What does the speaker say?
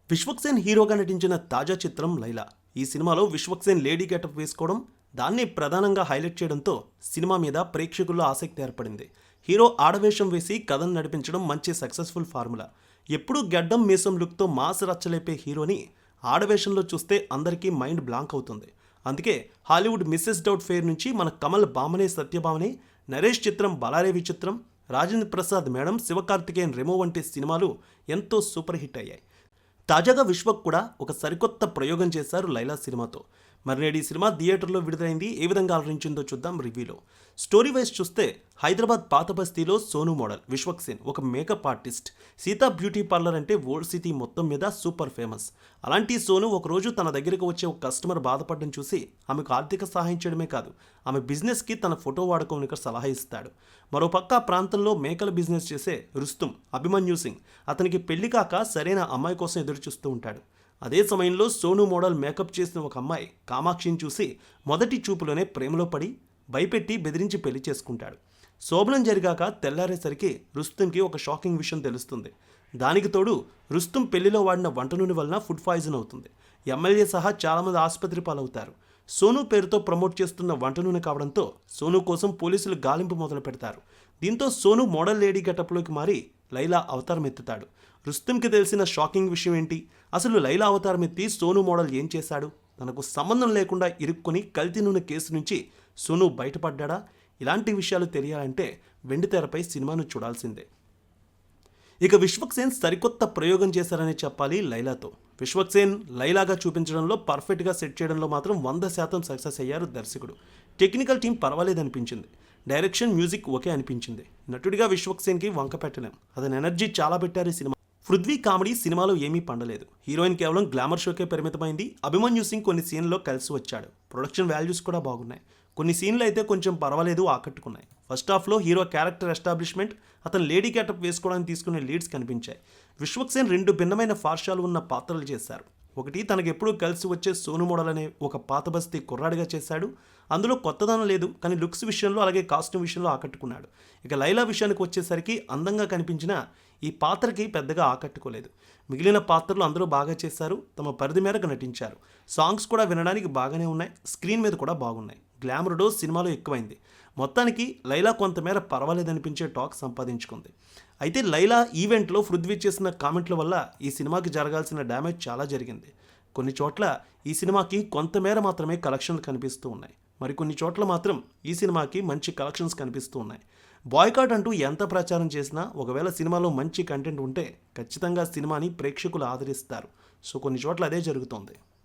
విశ్వక్సేన్ హీరోగా నటించిన తాజా చిత్రం లైలా. ఈ సినిమాలో విశ్వక్సేన్ లేడీ గెటప్ వేసుకోవడం, దాన్ని ప్రధానంగా హైలైట్ చేయడంతో సినిమా మీద ప్రేక్షకుల్లో ఆసక్తి ఏర్పడింది. హీరో ఆడవేషం వేసి కథను నడిపించడం మంచి సక్సెస్ఫుల్ ఫార్ములా. ఎప్పుడూ గడ్డం మీసం లుక్తో మాస్ రచ్చలేపే హీరోని ఆడవేషంలో చూస్తే అందరికీ మైండ్ బ్లాంక్ అవుతుంది. అందుకే హాలీవుడ్ మిస్సెస్ డౌట్ ఫేర్ నుంచి మన కమల్ బామనే సత్యభామనే, నరేష్ చిత్రం బలారే విచిత్రం, రాజేంద్ర ప్రసాద్ మేడం, శివకార్తికేయన్ రెమో వంటి సినిమాలు ఎంతో సూపర్ హిట్ అయ్యాయి. తాజాగా విశ్వక్ కూడా ఒక సరికొత్త ప్రయోగం చేశారు లైలా సినిమాతో. మరి నేడు ఈ సినిమా థియేటర్లో విడుదలైంది. ఏ విధంగా అలరించిందో చూద్దాం రివ్యూలో. స్టోరీ వైజ్ చూస్తే హైదరాబాద్ పాత బస్తీలో సోను మోడల్ విశ్వక్సేన్ ఒక makeup artist. Sita beauty parlour అంటే ఓల్డ్ సిటీ మొత్తం మీద సూపర్ ఫేమస్. అలాంటి సోను ఒకరోజు తన దగ్గరకు వచ్చే ఒక కస్టమర్ బాధపడడం చూసి ఆమెకు ఆర్థిక సహాయం చేయడమే కాదు, ఆమె బిజినెస్కి తన ఫోటో వాడుకోవడానికి సలహా ఇస్తాడు. మరోపక్క ఆ ప్రాంతంలో మేకల బిజినెస్ చేసే రుస్తుం అభిమన్యు సింగ్ అతనికి పెళ్లి కాక సరైన అమ్మాయి కోసం ఎదురు చూస్తూ ఉంటాడు. అదే సమయంలో సోను మోడల్ మేకప్ చేసిన ఒక అమ్మాయి కామాక్షిని చూసి మొదటి చూపులోనే ప్రేమలో పడి భయపెట్టి బెదిరించి పెళ్లి చేసుకుంటాడు. శోభనం జరిగాక తెల్లారేసరికి రుస్తుంకి ఒక షాకింగ్ విషయం తెలుస్తుంది. దానికి తోడు రుస్తుం పెళ్లిలో వాడిన వంట నూనె వలన ఫుడ్ పాయిజన్ అవుతుంది. ఎమ్మెల్యే సహా చాలామంది ఆసుపత్రి పాలవుతారు. సోను పేరుతో ప్రమోట్ చేస్తున్న వంట నూనె కావడంతో సోను కోసం పోలీసులు గాలింపు మొదలు పెడతారు. దీంతో సోను మోడల్ లేడీ గెటప్లోకి మారి లైలా అవతారం ఎత్తుతాడు. రుస్తుంకి తెలిసిన షాకింగ్ విషయం ఏంటి? అసలు లైలా అవతారం ఎత్తి సోను మోడల్ ఏం చేశాడు? తనకు సంబంధం లేకుండా ఇరుక్కుని కల్తీ నూనె కేసు నుంచి సోను బయటపడ్డా? ఇలాంటి విషయాలు తెలియాలంటే వెండితెరపై సినిమాను చూడాల్సిందే. ఇక విశ్వక్సేన్ సరికొత్త ప్రయోగం చేశారని చెప్పాలి లైలాతో. విశ్వక్సేన్ లైలాగా చూపించడంలో పర్ఫెక్ట్గా సెట్ చేయడంలో మాత్రం 100% సక్సెస్ అయ్యారు దర్శకుడు. టెక్నికల్ టీం పర్వాలేదనిపించింది. డైరెక్షన్, మ్యూజిక్ ఓకే అనిపించింది. నటుడిగా విశ్వక్సేన్కి వంక పెట్టలేం. అతని ఎనర్జీ చాలా పెట్టారు ఈ సినిమా. పృథ్వీ కామెడీ సినిమాలో ఏమీ పండలేదు. హీరోయిన్ కేవలం గ్లామర్ షోకే పరిమితమైంది. అభిమన్యు సింగ్ కొన్ని సీన్లో కలిసి వచ్చాడు. ప్రొడక్షన్ వాల్యూస్ కూడా బాగున్నాయి. కొన్ని సీన్లు అయితే కొంచెం పర్వాలేదు, ఆకట్టుకున్నాయి. ఫస్ట్ హాఫ్లో హీరో క్యారెక్టర్ ఎస్టాబ్లిష్మెంట్, అతను లేడీ క్యాటప్ వేసుకోవడానికి తీసుకునే లీడ్స్ కనిపించాయి. విశ్వక్సేన్ 2 భిన్నమైన పార్శ్వాలు ఉన్న పాత్రలు చేశారు. ఒకటి తనకు ఎప్పుడూ కలిసి వచ్చే సోను మోడల్ అనే ఒక పాత బస్తీ కుర్రాడిగా చేశాడు. అందులో కొత్తదనం లేదు, కానీ లుక్స్ విషయంలో అలాగే కాస్ట్యూమ్ విషయంలో ఆకట్టుకున్నాడు. ఇక లైలా విషయానికి వచ్చేసరికి అందంగా కనిపించినా ఈ పాత్రకి పెద్దగా ఆకట్టుకోలేదు. మిగిలిన పాత్రలు అందరూ బాగా చేశారు, తమ పరిధి మేరకు నటించారు. సాంగ్స్ కూడా వినడానికి బాగానే ఉన్నాయి, స్క్రీన్ మీద కూడా బాగున్నాయి. గ్లామర్ డోస్ సినిమాలో ఎక్కువైంది. మొత్తానికి లైలా కొంతమేర పర్వాలేదనిపించే టాక్ సంపాదించుకుంది. అయితే లైలా ఈవెంట్లో పృథ్వీ చేసిన కామెంట్ల వల్ల ఈ సినిమాకి జరగాల్సిన డ్యామేజ్ చాలా జరిగింది. కొన్ని చోట్ల ఈ సినిమాకి కొంతమేర మాత్రమే కలెక్షన్లు కనిపిస్తూ ఉన్నాయి. మరికొన్ని చోట్ల మాత్రం ఈ సినిమాకి మంచి కలెక్షన్స్ కనిపిస్తూ ఉన్నాయి. బాయ్కాట్ అంటూ ఎంత ప్రచారం చేసినా ఒకవేళ సినిమాలో మంచి కంటెంట్ ఉంటే ఖచ్చితంగా సినిమాని ప్రేక్షకులు ఆదరిస్తారు. సో కొన్ని చోట్ల అదే జరుగుతోంది.